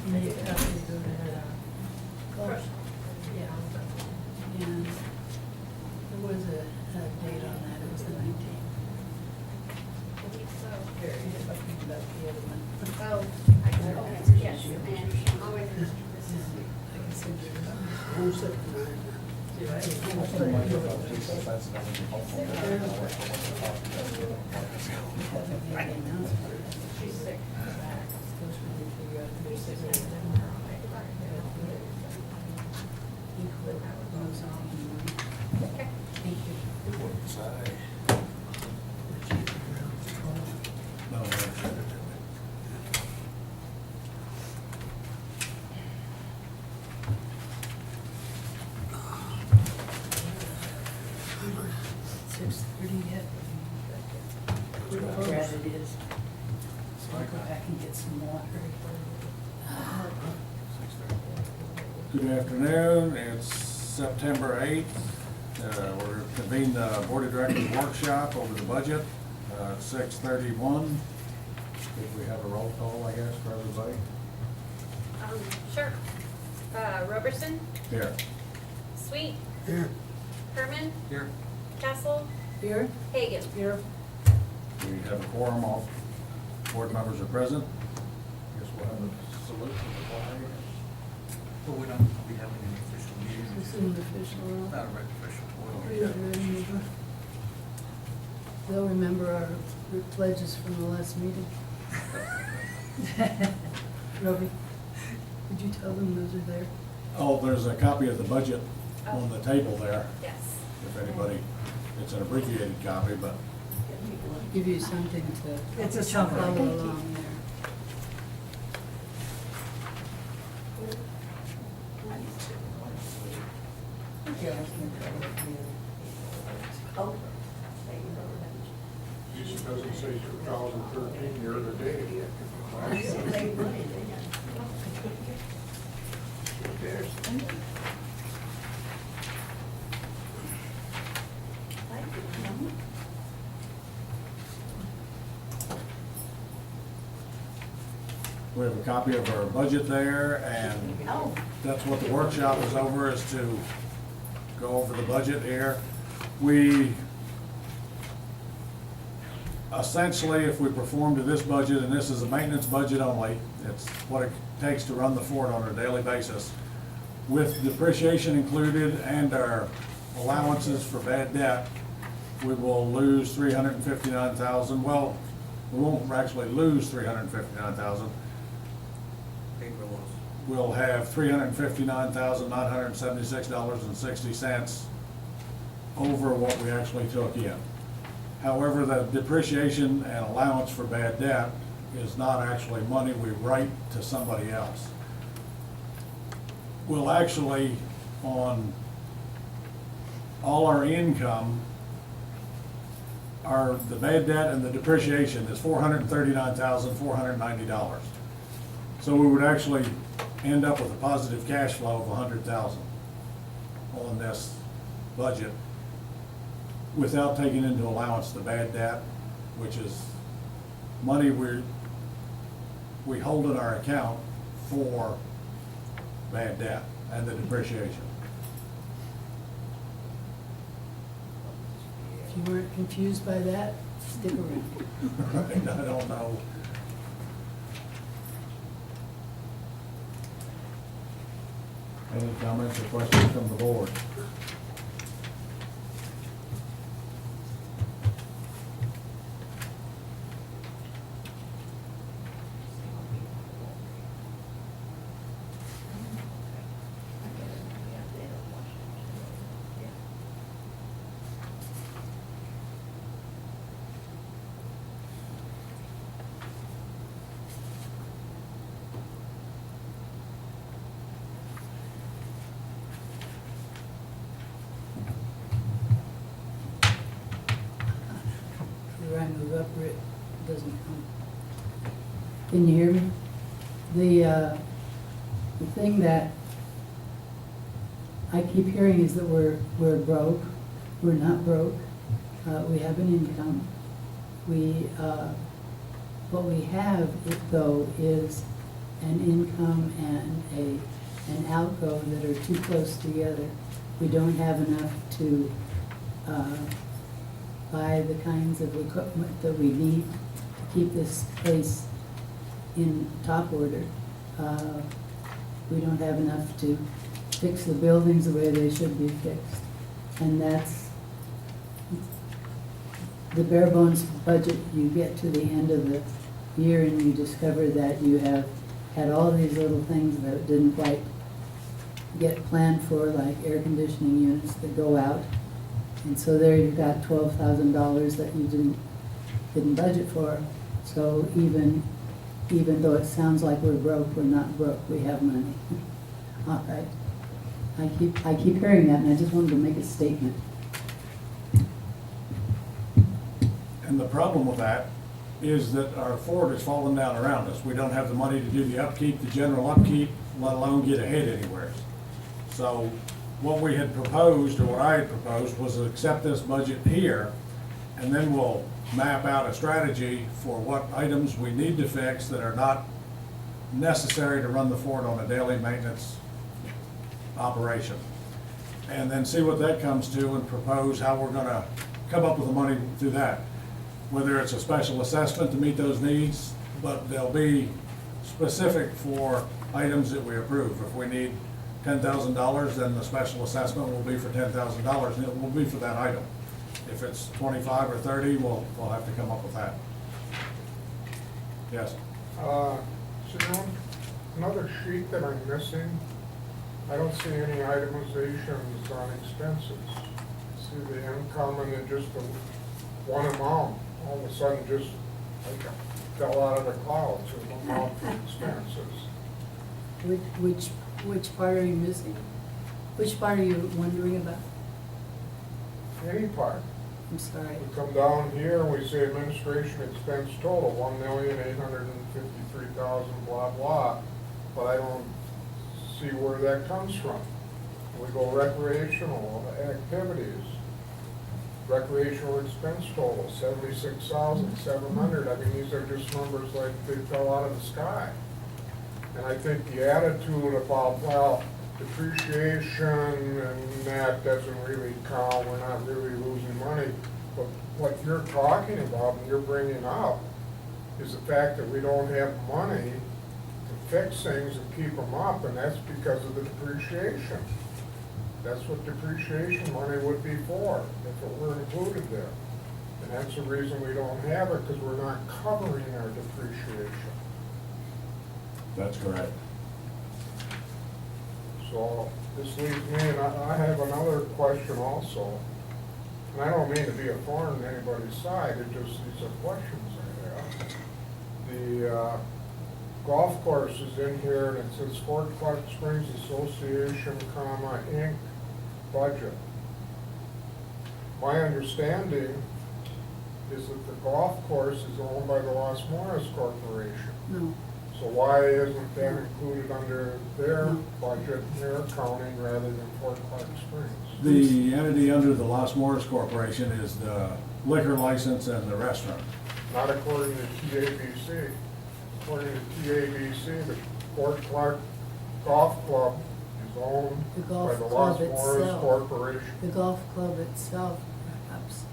Make a copy of the, gosh, yeah. And there was a date on that, it was the 19th. I think so. Here, you're talking about the other one. Oh, I can, yes, and I'll wait for this. I can send you. Who's second? Do I? She's sick. Okay. Thank you. No, Six 30 yet. How bad it is. So I'll go back and get some water. Good afternoon, it's September 8th. We're convening the Board of Directors workshop over the budget, 6:31. If we have a roll call, I guess, for everybody. Sure. Roberson, Here. Sweet, Here. Herman, Here. Castle, Here? Hagan. Here. We have a quorum, all board members are present. Guess we'll have a salute to the flag. Well, we don't be having an official This is meeting. an official. Not a official. They'll remember our pledges from the last meeting. Robbie, did you tell them those are there? Oh, there's a copy of the budget on the table there, Yes. if anybody, it's an abbreviated copy, but Give you something to. It's a summary. Follow along there. This doesn't say 2013 year to date. we have a copy of our budget there, and that's what the workshop is over, is to go over the budget here. We, essentially, if we perform to this budget, and this is a maintenance budget only, it's what it takes to run the fort on a daily basis, with depreciation included and our allowances for bad debt, we will lose $359,000. Well, we won't actually lose $359,000. We'll have $359,976.60 over what we actually took in. However, the depreciation and allowance for bad debt is not actually money we write to somebody else. We'll actually, on all our income, the bad debt and the depreciation is $439,490. So we would actually end up with a positive cash flow of $100,000 on this budget without taking into allowance the bad debt, which is money we hold in our account for bad debt and the depreciation. If you weren't confused by that, stick around. Right, I don't know. Any comments or questions from the board? Where I move up, it doesn't come. Can you hear me? The thing that I keep hearing is that we're broke. We're not broke. We have an income. What we have, though, is an income and an outgo that are too close together. We don't have enough to buy the kinds of equipment that we need to keep this place in top order. We don't have enough to fix the buildings the way they should be fixed. And that's the bare bones budget. You get to the end of the year and you discover that you have had all these little things that didn't quite get planned for, like air conditioning units that go out. And so there you've got $12,000 that you didn't budget for. So even though it sounds like we're broke, we're not broke, we have money. All right. I keep hearing that, and I just wanted to make a statement. And the problem with that is that our Ford is falling down around us. We don't have the money to do the upkeep, the general upkeep, let alone get ahead anywhere. So what we had proposed, or what I had proposed, was to accept this budget here, and then we'll map out a strategy for what items we need to fix that are not necessary to run the Ford on a daily maintenance operation. And then see what that comes to and propose how we're gonna come up with the money through that. Whether it's a special assessment to meet those needs, but they'll be specific for items that we approve. If we need $10,000, then the special assessment will be for $10,000, and it will be for that item. If it's 25 or 30, we'll have to come up with that. Yes? Simone, another sheet that I'm missing, I don't see any itemizations on expenses. See the income and then just the one amount, all of a sudden just like fell out of the clouds with amount for expenses. Which part are you missing? Which part are you wondering about? Any part. I'm sorry. We come down here and we say administration expense total, 1,853,000, blah, blah, but I don't see where that comes from. We go recreational activities, recreational expense total, 76,700. I mean, these are just numbers like they fell out of the sky. And I think the attitude about, well, depreciation and that doesn't really count, we're not really losing money. But what you're talking about and you're bringing up is the fact that we don't have money to fix things and keep them up, and that's because of the depreciation. That's what depreciation money would be for, if it were included there. And that's the reason we don't have it, because we're not covering our depreciation. That's correct. So this leaves me, and I have another question also. And I don't mean to be a thorn on anybody's side, it just, these are questions I have. The golf course is in here, and it says Fort Clark Springs Association, comma, Inc. budget. My understanding is that the golf course is owned by the Los Morris Corporation. No. So why isn't that included under their budget, their accounting, rather than Fort Clark Springs? The entity under the Los Morris Corporation is the liquor license and the restaurant. Not according to TABC. According to TABC, the Fort Clark Golf Club is owned The by golf the Los club Morris itself. Corporation. The golf club itself, perhaps,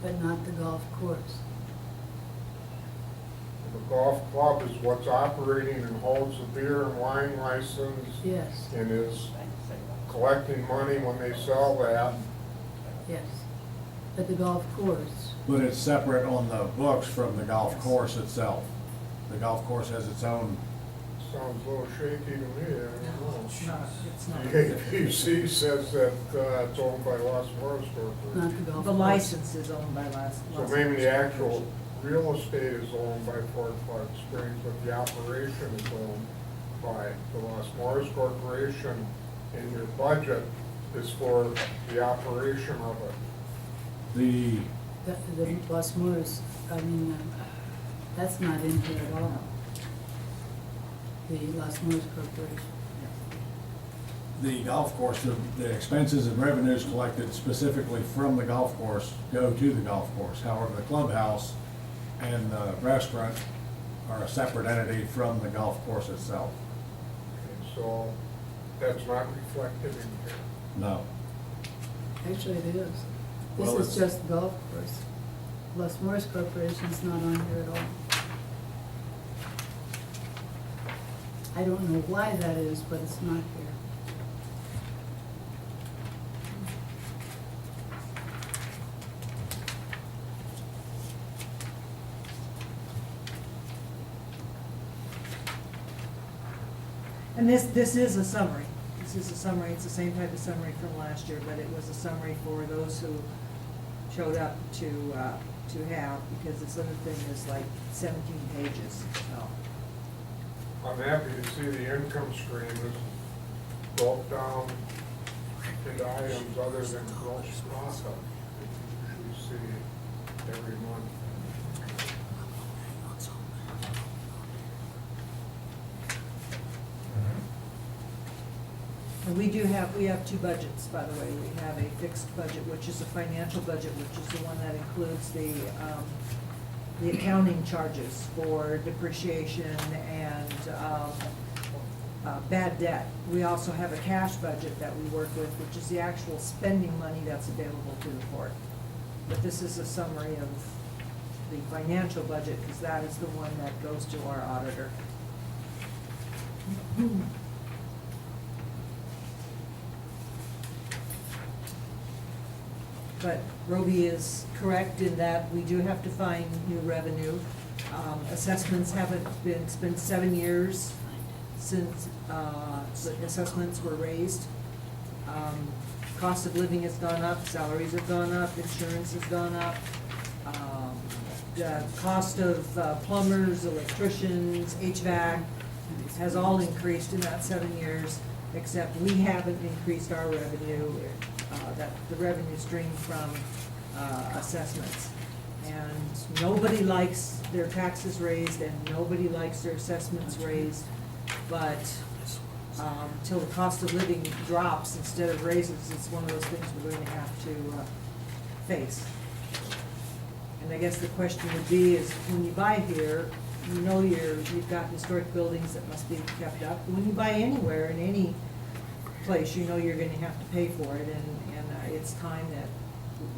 but not the golf course. The golf club is what's operating and holds the beer and wine license. Yes, And is collecting money when they sell that. yes. But the golf course, But it's separate on the books from the golf course itself. The golf course has its own. Sounds a little shaky to me, I don't know. It's not. The APC says that it's owned by Los Morris Corporation. not the golf course. The license is owned by Las. So maybe the actual real estate is owned by Fort Clark Springs, but the operation is owned by the Los Morris Corporation, and your budget is for the operation of it. The, The Los Morris, I mean, that's not in here at all. The Los Morris Corporation. the golf course, the expenses and revenues collected specifically from the golf course go to the golf course. However, the clubhouse and the restaurant are a separate entity from the golf course itself. Okay, so that's not reflected in here. No. Actually, it is. Well, This is it's- just golf course. Los Morris Corporation's not on here at all. I don't know why that is, but it's not here. And this is a summary. This is a summary, it's the same type of summary from last year, but it was a summary for those who showed up to have, because this other thing is like 17 pages, so. I'm happy to see the income stream is broke down into items other than gross profit. We see every month. And we have two budgets, by the way. We have a fixed budget, which is a financial budget, which is the one that includes the accounting charges for depreciation and, bad debt. We also have a cash budget that we work with, which is the actual spending money that's available to the court. But this is a summary of the financial budget, because that is the one that goes to our auditor. But Roby is correct in that we do have to find new revenue. Assessments haven't been, it's been 7 years since the assessments were raised. Cost of living has gone up, salaries have gone up, insurance has gone up. The cost of plumbers, electricians, HVAC has all increased in that 7 years, except we haven't increased our revenue, that the revenue stream from assessments. And nobody likes their taxes raised, and nobody likes their assessments raised, but till the cost of living drops instead of raises, it's one of those things we're going to have to face. And I guess the question would be is, when you buy here, you know you've got historic buildings that must be kept up. When you buy anywhere, in any place, you know you're gonna have to pay for it, and it's time that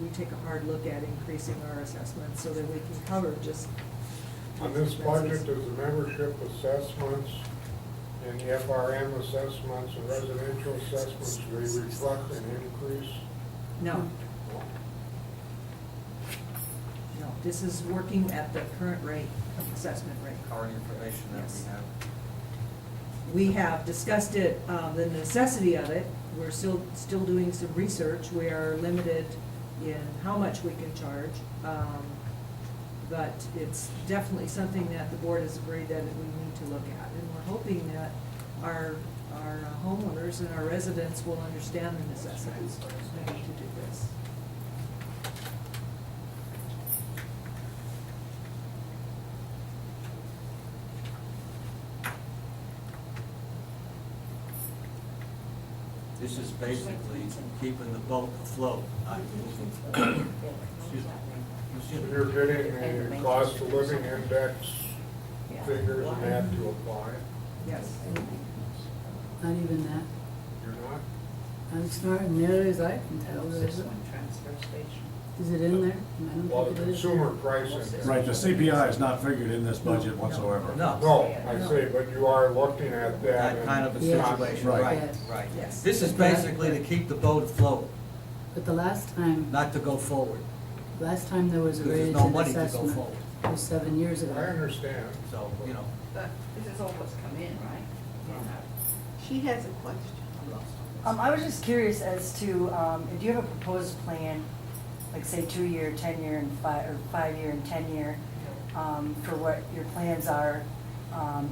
we take a hard look at increasing our assessments so that we can cover just On this expenses. budget, does the membership assessments and the FRM assessments and residential assessments, do they reflect an increase? No. No, this is working at the current rate, assessment rate. Current information that Yes. we have. We have discussed it, the necessity of it. We're still doing some research. We are limited in how much we can charge. But it's definitely something that the board has agreed that we need to look at. And we're hoping that our homeowners and our residents will understand the necessities to do this. This is basically keeping the boat afloat, not moving. Excuse me. So you're getting the cost of living index figures and that to apply? Yes. Not even that. You're not? I'm smart and nearly as I can tell, is it? Is it in there? I don't Well, think the it is. consumer price index. Right, the CPI is not figured in this budget whatsoever. No. No, I say, but you are looking at that. That kind of a Yeah. situation, Right. right, Yes. right. Yes. This is basically to keep the boat afloat, But the last time not to go forward, there was a because there's raise no in money to go assessment. forward. It was 7 years I ago. understand. So, you know, But this is all what's come in, right? She has a question. I was just curious as to, if you have a proposed plan, like say 2-year, 10-year, and 5-year and 10-year, for what your plans are,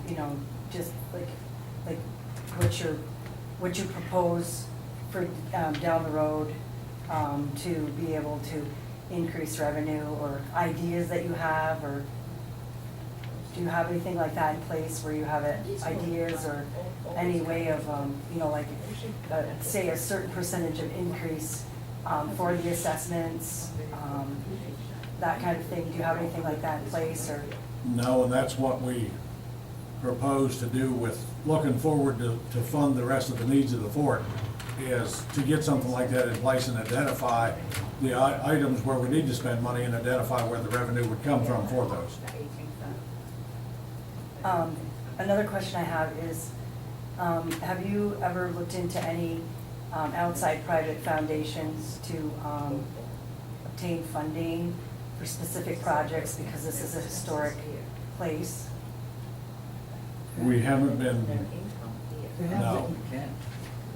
you know, just like what you propose for, down the road, to be able to increase revenue, or ideas that you have, or do you have anything like that in place where you have ideas or any way of, you know, like, say a certain percentage of increase for the assessments, that kind of thing? Do you have anything like that in place, or No, and that's what we propose to do with looking forward to fund the rest of the needs of the fort, is to get something like that in place and identify the items where we need to spend money and identify where the revenue would come from for those. Another question I have is, have you ever looked into any outside private foundations to obtain funding for specific projects, because this is a historic place? We haven't been, There have no, been-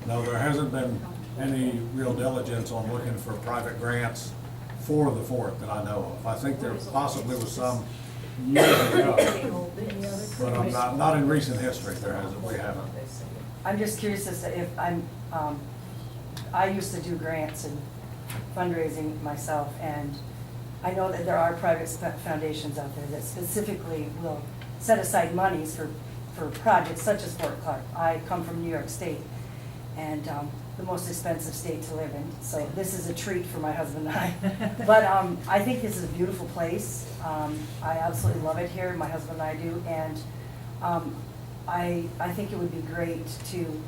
no, there hasn't been any real diligence on looking for private grants for the fort that I know of. I think there possibly was some years ago, but I'm not in recent history, we haven't. I'm just curious as to if I used to do grants and fundraising myself, and I know that there are private foundations out there that specifically will set aside monies for projects such as Fort Clark. I come from New York State, and the most expensive state to live in, so this is a treat for my husband and I. But I think this is a beautiful place. I absolutely love it here, my husband and I do, and I think it would be great to,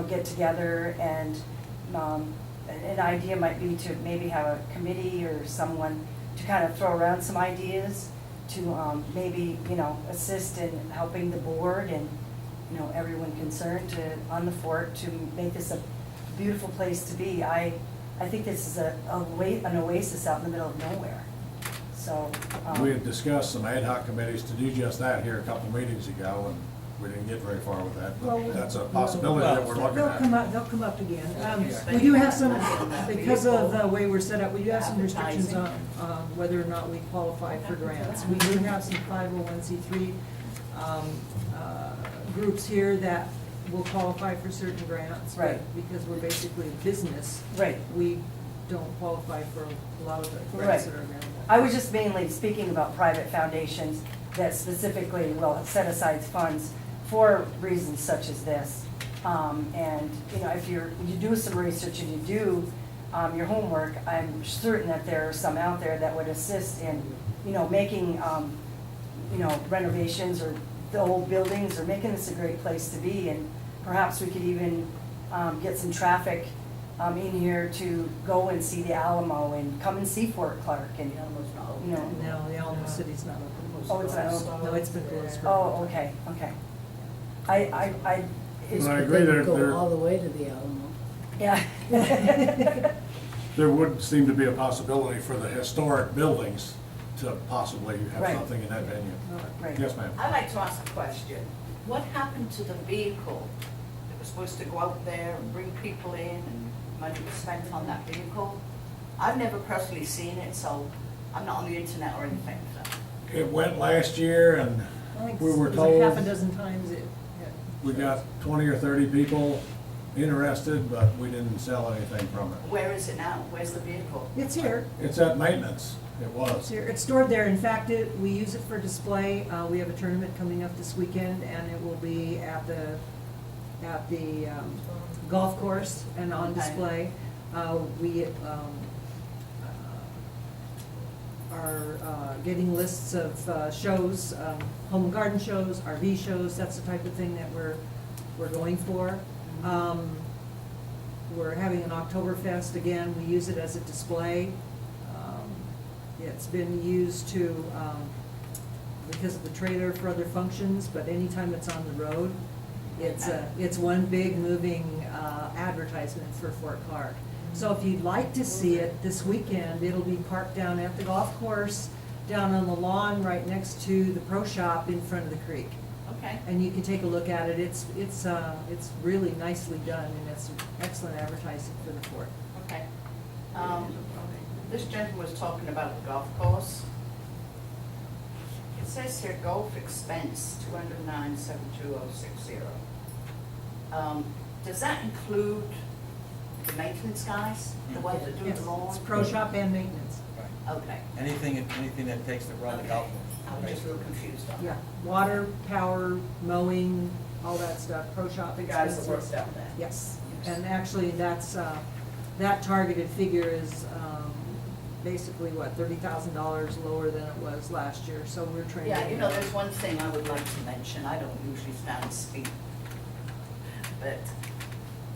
get together, and an idea might be to maybe have a committee or someone to kind of throw around some ideas to maybe, assist in helping the board and, everyone concerned on the fort to make this a beautiful place to be. I think this is an oasis out in the middle of nowhere, so. We had discussed some ad hoc committees to do just that here a couple of meetings ago, and we didn't get very far with that, Well, but that's a possibility that we're looking at. They'll come up again. We do have some, because of the way we're set up, we do have some restrictions on whether or not we qualify for grants. We do have some 501c3 groups here that will qualify for certain grants. but Right. Because we're basically a business. Right. We don't qualify for a lot of the Right. grants that are available. I was just mainly speaking about private foundations that specifically will set aside funds for reasons such as this. And, if you do some research and you do your homework, I'm certain that there are some out there that would assist in, making, renovations or the old buildings, or making this a great place to be. And perhaps we could even get some traffic in here to go and see the Alamo and come and see Fort Clark and, No, the Alamo City's not open. Oh, it's not open? No, it's been closed. for- Oh, okay. It's, I But agree they that would go there- all the way to the Alamo. yeah. There would seem to be a possibility for the historic buildings to possibly have Right. something in that venue. Right. Yes, ma'am. I'd like to ask a question. What happened to the vehicle that was supposed to go out there and bring people in, and money was spent on that vehicle? I've never personally seen it, so I'm not on the internet or anything, so. It went last year, and I think we were it was like half a told dozen times it. we got 20 or 30 people interested, but we didn't sell anything from it. Where is it now? Where's the vehicle? It's here. It's at maintenance. It It's was. here. It's stored there. In fact, we use it for display. We have a tournament coming up this weekend, and it will be at the golf course and on Okay. display. We are getting lists of shows, home and garden shows, RV shows. That's the type of thing that we're going for. We're having an Oktoberfest again. We use it as a display. It's been used to, because of the trailer for other functions, but anytime it's on the road, it's one big moving advertisement for Fort Clark. So if you'd like to see it this weekend, it'll be parked down at the golf course, down on the lawn right next to the pro shop in front of the creek. Okay. And you can take a look at it. It's really nicely done, and it's excellent advertising for the fort. Okay. This gentleman was talking about the golf course. It says here golf expense, 209,72060. Does that include the maintenance guys, the ones that do Yes, the lawn? it's pro shop and maintenance. Okay. Anything that takes to run the golf I course. was just a little confused on Yeah, that. water, power, mowing, all that stuff, pro shop The guys that expenses. work down there. Yes, and actually, that targeted figure is basically, what, $30,000 lower than it was last year, so we're trying to. Yeah, you know, there's one thing I would like to mention, I don't usually stand and speak, but,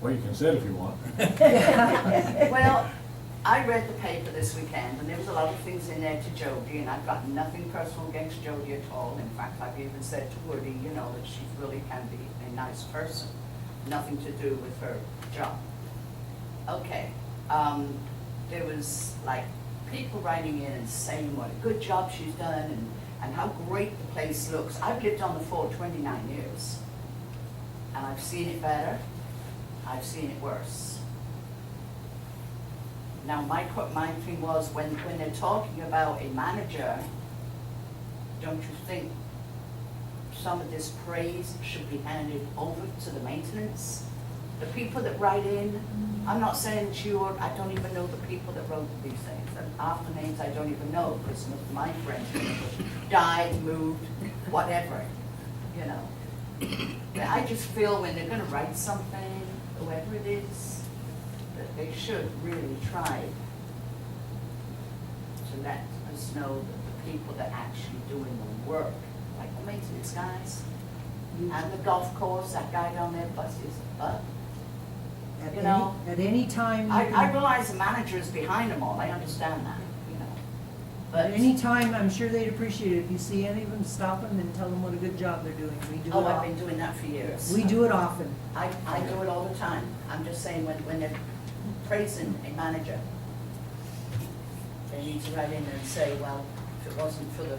Well, you can sit if you want. well, I read the paper this weekend, and there was a lot of things in there to Jody, and I've got nothing personal against Jody at all. In fact, I've even said to Woody, you know, that she really can be a nice person, nothing to do with her job. Okay, there was like people writing in and saying what a good job she's done and how great the place looks. I've lived on the fort 29 years, and I've seen it better, I've seen it worse. Now, my thing was, when they're talking about a manager, don't you think some of this praise should be handed over to the maintenance? The people that write in, I'm not saying that I don't even know the people that wrote these things. And half the names I don't even know, because some of my friends died, moved, whatever, you know. But I just feel when they're gonna write something, whoever it is, that they should really try to let us know that the people that are actually doing the work, like the maintenance guys, and the golf course, that guy down there busts his butt. At You know, at any time. you I can- realize the manager is behind them all, I understand that, you know. But, At any time, I'm sure they'd appreciate it. If you see any of them, stop them and tell them what a good job they're doing. We do it oh, I've often. been doing that for years. We do it often. I do it all the time. I'm just saying, when they're praising a manager, they need to write in there and say, well, if it wasn't for the,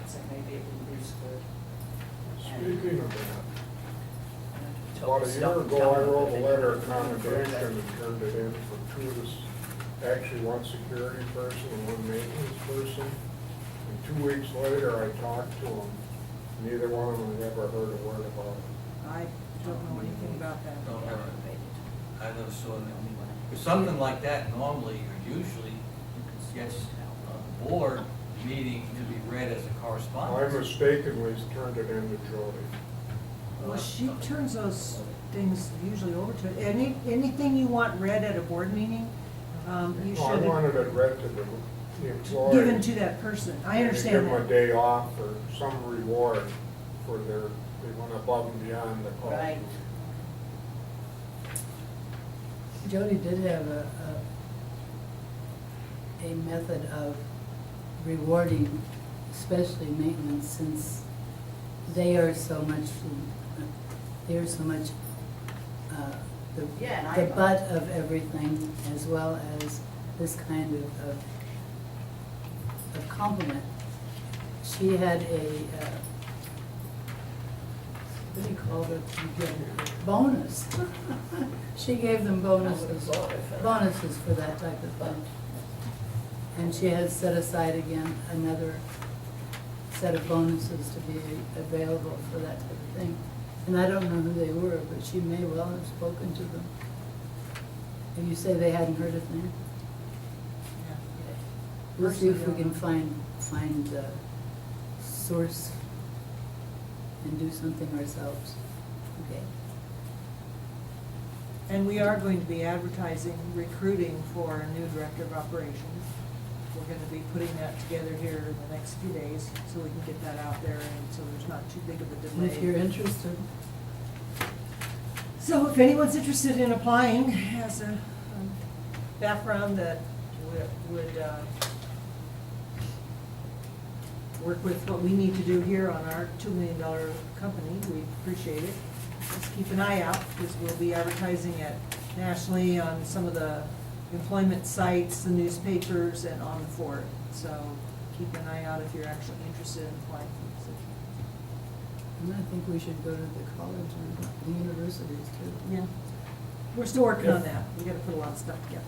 so maybe it wouldn't be so good. Speaking of that, Told about a to year stop ago, telling I them wrote that a they letter were of doing commendation further. and turned it in for two of this, actually one security person and one maintenance person. And 2 weeks later, I talked to them. Neither one of them had ever heard a word about it. I don't know anything about that. Don't ever, I never saw that. With something like that, normally, or usually, gets a board meeting to be read as a I correspondence. mistakenly turned it in to Jody. Well, she turns those things usually over to, anything you want read at a board meeting, you No, I should wanted it read to the employee. given to that person. I understand Give them a that. day off or some reward for they went above and beyond the call. Right. Jody did have a method of rewarding, especially maintenance, since they are so much, Yeah, and I- the butt of everything, as well as this kind of compliment. She had what do you call it? You get a bonus. She gave them bonuses for that type of thing. And she has set aside again another set of bonuses to be available for that type of thing. And I don't know who they were, but she may well have spoken to them. And you say they hadn't heard a thing? Yeah. We'll see if we Personally, can find the source and do something ourselves. Okay. And we are going to be advertising, recruiting for a new director of operations. We're gonna be putting that together here in the next few days, so we can get that out there, and so there's not too big of a And if you're delay. interested, So if anyone's interested in applying, has a background that would work with what we need to do here on our $2 million company, we appreciate it. Just keep an eye out, because we'll be advertising it nationally on some of the employment sites, the newspapers, and on the fort. So keep an eye out if you're actually interested in applying for the position. and I think we should go to the college or the universities too. Yeah. We're still working on that. We gotta put a lot of stuff together.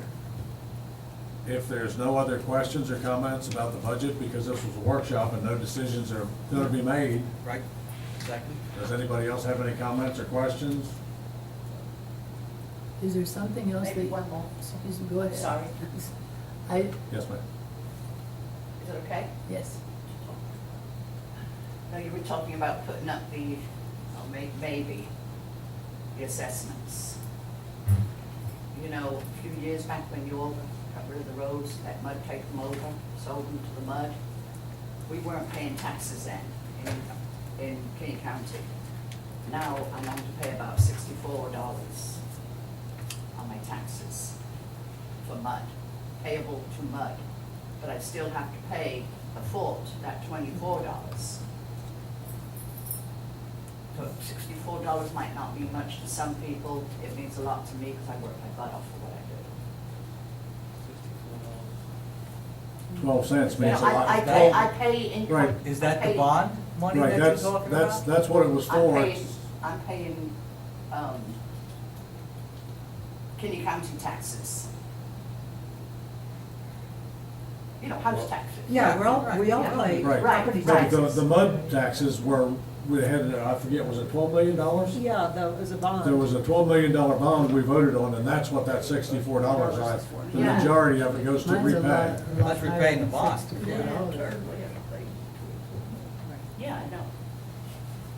If there's no other questions or comments about the budget, because this was a workshop and no decisions are gonna be made, Right, exactly. does anybody else have any comments or questions? Is there something else that? Maybe one more. Excuse me, go ahead. Sorry. Yes, ma'am. Is it okay? Yes. No, you were talking about putting up the, maybe, the assessments. You know, a few years back when you all got rid of the roads, let mud take them over, sold them to the mud. We weren't paying taxes then in King County. Now I'm having to pay about $64 on my taxes for mud, payable to mud. But I still have to pay a fort, that $24. So $64 might not be much to some people. It means a lot to me because I work my butt off for what I do. 12 cents You know, means a lot. I pay income. Right. Is that I the pay- bond money Right, that that's, you're talking that's, about? that's what it was for. I'm paying, Kinney County taxes. You know, house taxes. Yeah, we all Yeah. pay Right. property But the taxes. mud taxes were, we had, I forget, was it $12 million? Yeah, that was a bond. There was a $12 million bond we voted on, and that's what that $64, the Yeah. majority of it goes to Mine's a repay. lot That's higher repaying the than bond. $64. Yeah, I know.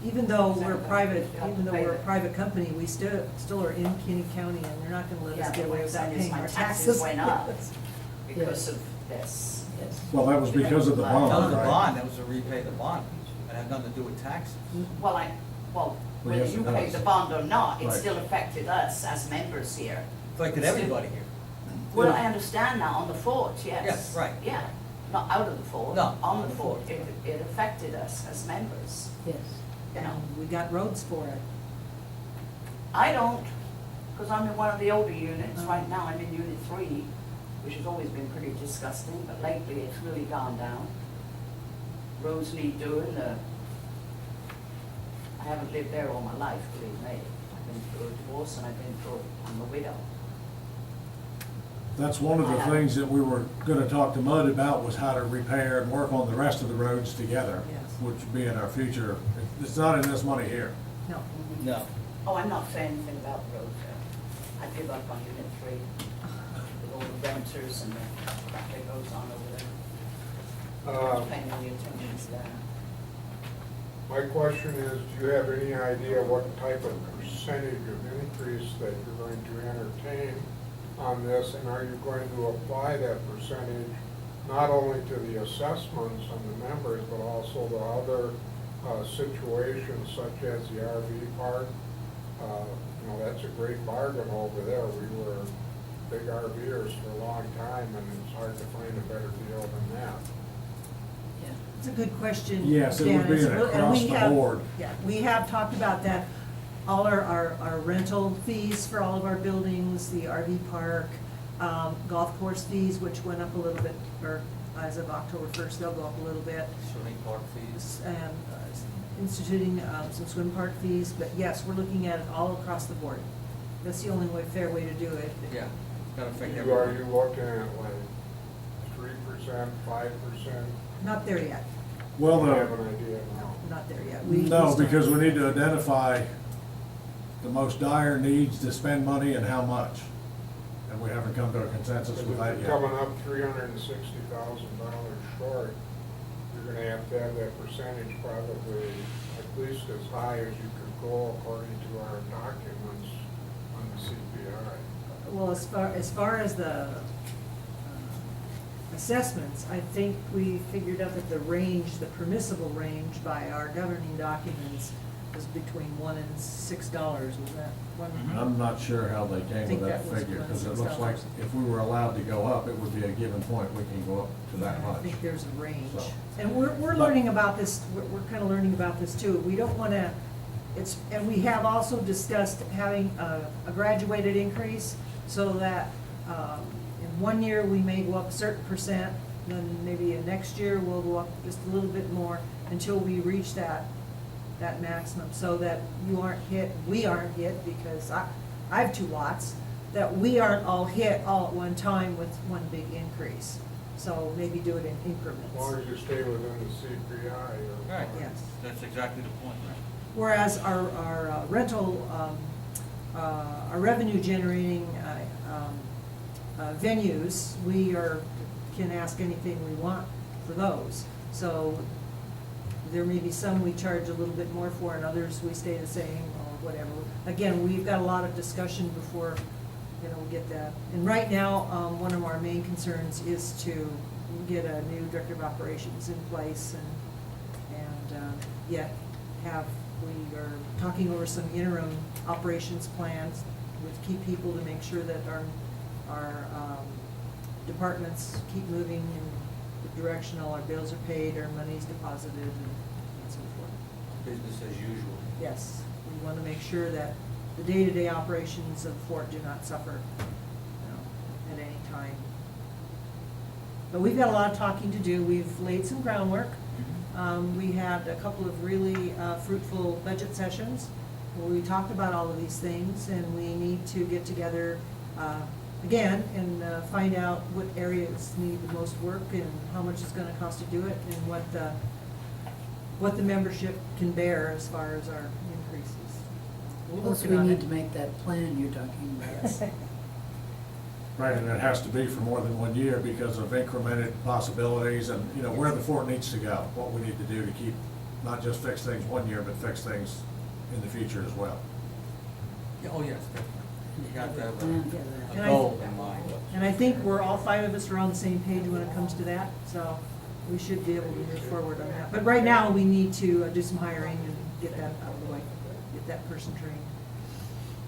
Even though we're Exactly. private, You have even to though pay we're a it. private company, we still are in Kinney County, and they're not gonna let Yeah, us get but away what without I'm saying is paying my our taxes taxes. went up because of this. Yes. Well, that was because of the That was bond, the right? bond, that was to repay the bond. It had nothing to do with taxes. Well, Well, whether yes, you it paid does. the bond or not, it Right. still affected us as members here. Affected everybody here. Well, I understand now, on the fort, yes. Yes, right. Yeah, not out of the fort. No, On the fort, it affected us as members, Yes. you know. And we got roads for it. I don't, because I'm in one of the older units. Oh. Right now, I'm in Unit 3, which has always been pretty disgusting, but lately it's really gone down. Roads need doing. I haven't lived there all my life, believe me. I've been through a divorce and I'm a widow. That's one of the I have- things that we were gonna talk to Mud about, was how to repair and work on the rest of the roads together, Yes. which would be in our future. It's not in this money here. No. No. Oh, I'm not saying anything about the roads there. I give up on Unit 3 with all the renters and the crap that goes on over there. Paying any attention to that. My question is, do you have any idea what type of percentage of increase that you're going to entertain on this? And are you going to apply that percentage not only to the assessments on the members, but also to other situations such as the RV park? You know, that's a great bargain over there. We were big RVers for a long time, and it's hard to find a better deal than that. It's a good question. Yes, it would be Dennis. an And we across the have- board. Yeah, we have talked about that. All our rental fees for all of our buildings, the RV park, golf course fees, which went up a little bit, or as of October 1st, they'll go up a little bit. Swimming park fees. And instituting some swim park fees, but yes, we're looking at it all across the board. That's the only fair way to do it. Yeah, gotta affect Are everybody. you looking at like 3%, 5%? Not there yet. Well, Do you have no, an idea now? Not there yet. no, because we need to identify the most dire needs to spend money and how much. And we haven't come to a consensus Because with if that you're yet. coming up $360,000 short, you're gonna have to have that percentage probably at least as high as you could go according to our documents on the CPI. Well, as far as the assessments, I think we figured out that the range, the permissible range by our governing documents was between $1 and $6. Was that one? Mhm. I'm not sure how they I came think with that that was figure, around because it looks like $6. if we were allowed to go up, it would be a given point, we can go up to that I much. think there's a range. So- And we're learning about this, we're kind of learning about this too. We don't want to, and we have also discussed having a graduated increase so that in one year we may go up a certain percent, then maybe next year we'll go up just a little bit more until we reach that maximum, so that you aren't hit, we aren't hit, because I have two lots, that we aren't all hit all at one time with one big increase. So maybe do it in increments. As long as you stay within the CPI or. Right, Yes. that's exactly the point, right? Whereas our rental, our revenue generating venues, can ask anything we want for those. So there may be some we charge a little bit more for, and others we stay the same or whatever. Again, we've got a lot of discussion before get that. And right now, one of our main concerns is to get a new director of operations in place and yet we are talking over some interim operations plans with key people to make sure that our departments keep moving in the direction, all our bills are paid, our money's deposited and so forth. Business as usual. Yes, we want to make sure that the day-to-day operations of the fort do not suffer, at any time. But we've got a lot of talking to do. We've laid some groundwork. We had a couple of really fruitful budget sessions where we talked about all of these things, and we need to get together again and find out what areas need the most work and how much it's going to cost to do it, and what the membership can bear as far as our increases. We're Plus, working we on need it. to make that plan you're talking about. Right, and it has to be for more than 1 year because of incremented possibilities and, you know, where the fort needs to go, what we need to do to keep, not just fix things 1 year, but fix things in the future as well. Yeah, oh, yes, definitely. You got to have Plan a for that. And I- goal in mind. And I think we're all five of us are on the same page when it comes to that, so we should be able to move forward on that. But right now, we need to do some hiring and get that out of the way, get that person trained.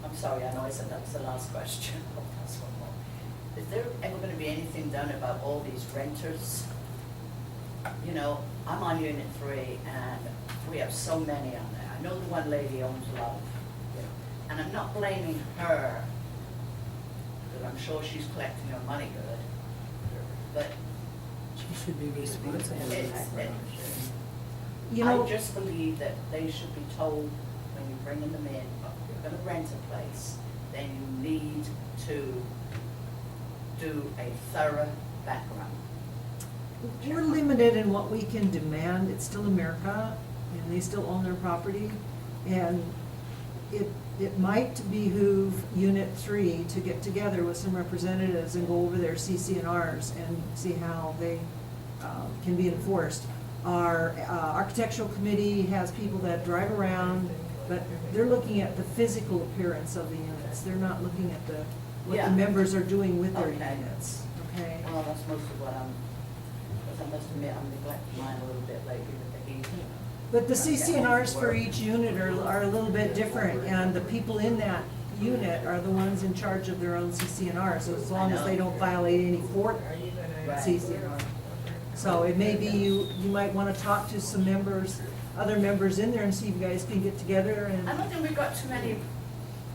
I'm sorry, I know I said that was the last question. I'll ask one more. Is there ever gonna be anything done about all these renters? You know, I'm on Unit 3 and we have so many on there. I know the one lady owns a lot, you know, and I'm not blaming her, because I'm sure she's collecting her money good, but She should be responsible. You know, I just believe that they should be told when you're bringing them in, if you're gonna rent a place, then you need to do a thorough background. we're limited in what we can demand. It's still America, and they still own their property. And it might behoove Unit 3 to get together with some representatives and go over their CC&Rs and see how they can be enforced. Our architectural committee has people that drive around, but they're looking at the physical appearance of the units. They're not looking at what Yeah. the members are doing with their Okay. units, okay? Well, that's most of what because I must admit, I'm neglecting mine a little bit lately with the heat. But the CC&Rs for each unit are a little bit different, and the people in that unit are the ones in charge of their own CC&R, so as long as they don't violate any fort CC&R. So it may be you might want to talk to some members, other members in there and see if you guys can get together and. I don't think we've got too many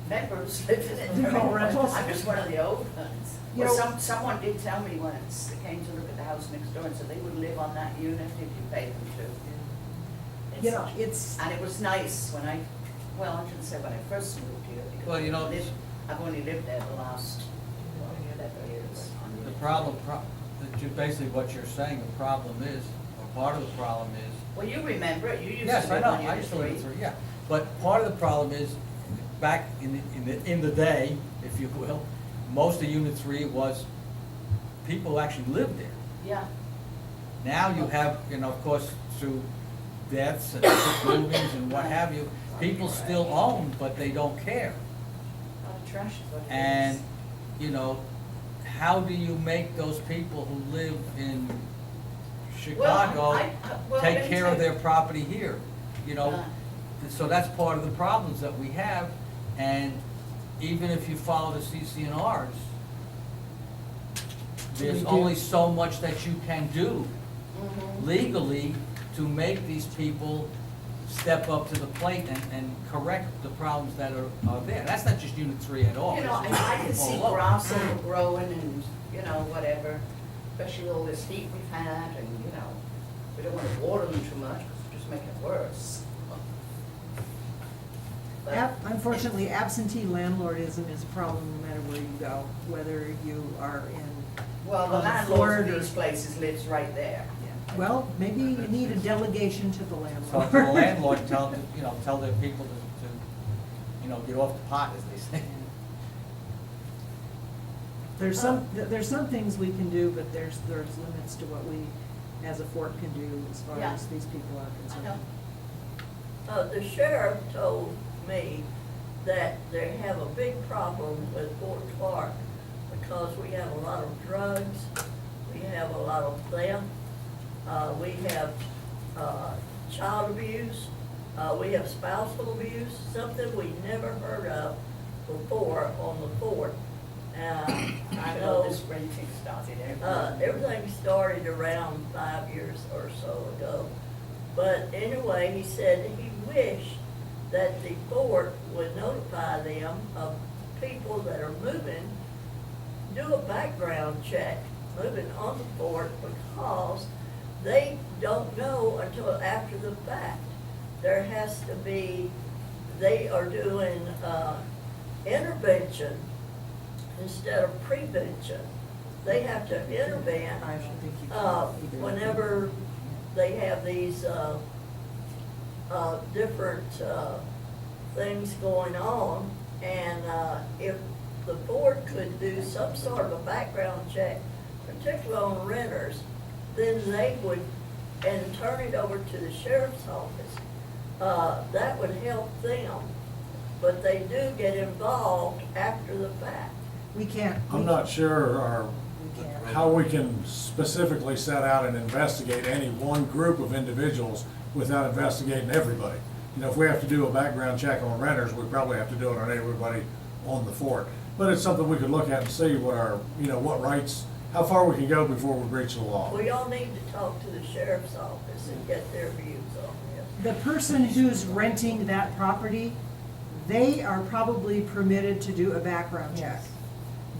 members living in there. No rentals? I'm just one of the old ones. You Well, know- someone did tell me once, they came to look at the house next door and said they would live on that unit if you paid them to. You know, it's, And it was nice when I shouldn't say when I first moved here, because Well, you know, I've only lived there the last 11 years. The problem, basically what you're saying, the problem is, or part of the problem is, Well, you remember it, you used yes, to I live know, on I Unit used to live 3. in 3, yeah. But part of the problem is, back in the day, if you will, most of Unit 3 was, people who actually lived there. Yeah, Now you have, of course, through deaths and movings and what have you, people still own, but they don't care. trash is what it is. And, how do you make those people who live in Chicago well, take let me care tell of you. their property here? Uh. So that's part of the problems that we have, and even if you follow the CC&Rs, there's only so much that you can do Mhm. legally to make these people step up to the plate and correct the problems that are there. That's not just Unit 3 at all. You know, It's I can see all over. grass overgrowing and, whatever, especially all this heat we've had and, we don't want to water them too much because it'll just make it worse. But- unfortunately, absentee landlordism is a problem no matter where you go, whether you are in. Well, the on landlord Florida of or- these places lives right there. Well, maybe you need a delegation to the So landlord. to the landlord, tell their people to get off the pot, as they say. There's some things we can do, but there's limits to what we, as a fort, can do as far Yeah. as these people are I concerned. know. The sheriff told me that they have a big problem with Fort Clark because we have a lot of drugs, we have a lot of theft, we have child abuse, we have spousal abuse, something we never heard of before on the fort. I know This renting started. everything started around 5 years or so ago. But anyway, he said he wished that the fort would notify them of people that are moving, do a background check, moving on the fort, because they don't know until after the fact. There has to be, they are doing intervention instead of prevention. They have to intervene I should think you can either. whenever they have these different things going on. And if the board could do some sort of a background check, particularly on renters, then they would, and turn it over to the sheriff's office, that would help them. But they do get involved after the fact. We can't. I'm not sure We can't. how we can specifically set out and investigate any one group of individuals without investigating everybody. You know, if we have to do a background check on renters, we probably have to do it on everybody on the fort. But it's something we could look at and see what our, you know, what rights, how far we can go before we breach the law. We all need to talk to the sheriff's office and get their views on this. The person who's renting that property, they are probably permitted to do a background check.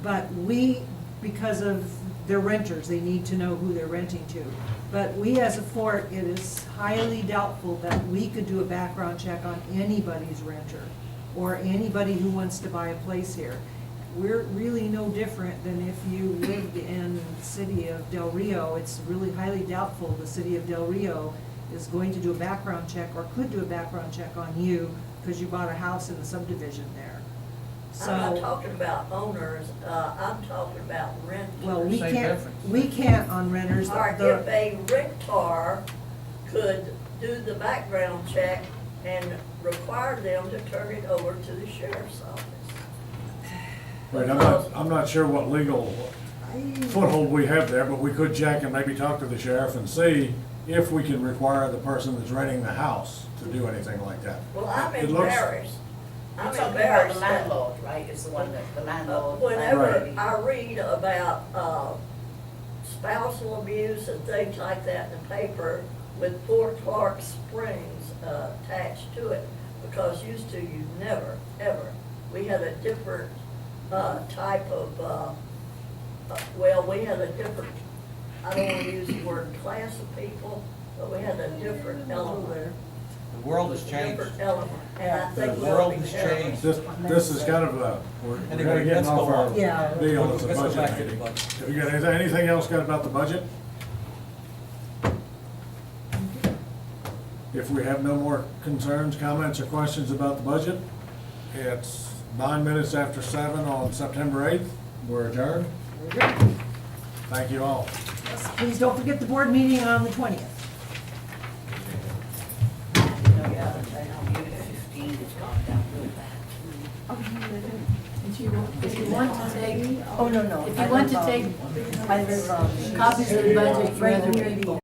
But we, because of their renters, they need to know who they're renting to. But we as a fort, it is highly doubtful that we could do a background check on anybody's renter or anybody who wants to buy a place here. We're really no different than if you lived in the city of Del Rio. It's really highly doubtful the city of Del Rio is going to do a background check or could do a background check on you because you bought a house in the subdivision there. I'm not So, talking about owners, I'm talking about renters. well, we Same can't, difference. we can't on renters. Or The- if a renter could do the background check and require them to turn it over to the sheriff's office. Right, I'm not sure what legal foothold we have there, but we could check and maybe talk to the sheriff and see if we can require the person that's renting the house to do anything like that. Well, I'm It looks- embarrassed. I'm I'm talking about embarrassed the that landlord, right, is the one that, the landlord. whenever Right. I read about spousal abuse and things like that in the paper with Fort Clark Springs attached to it, because used to you never, ever, we had a different type of, well, we had a different, I don't want to use the word class of people, but we had a different element. The world has changed. Different element, and I think The we ought world to be has careful. changed. This is kind of a, we're kind Anyway, of getting let's go off our on. Yeah. deal, it's a Let's go back budget to the meeting. budget. Have you got anything else got about the budget? If we have no more concerns, comments, or questions about the budget, it's 9 minutes after 7 on September 8th. We're adjourned. Thank you all. Please don't forget the board meeting on the 20th. Yeah, Unit 15 has gone down really bad. If you want to take, Oh, no, no. if you want to take I live, copies of the budget for right other near the people,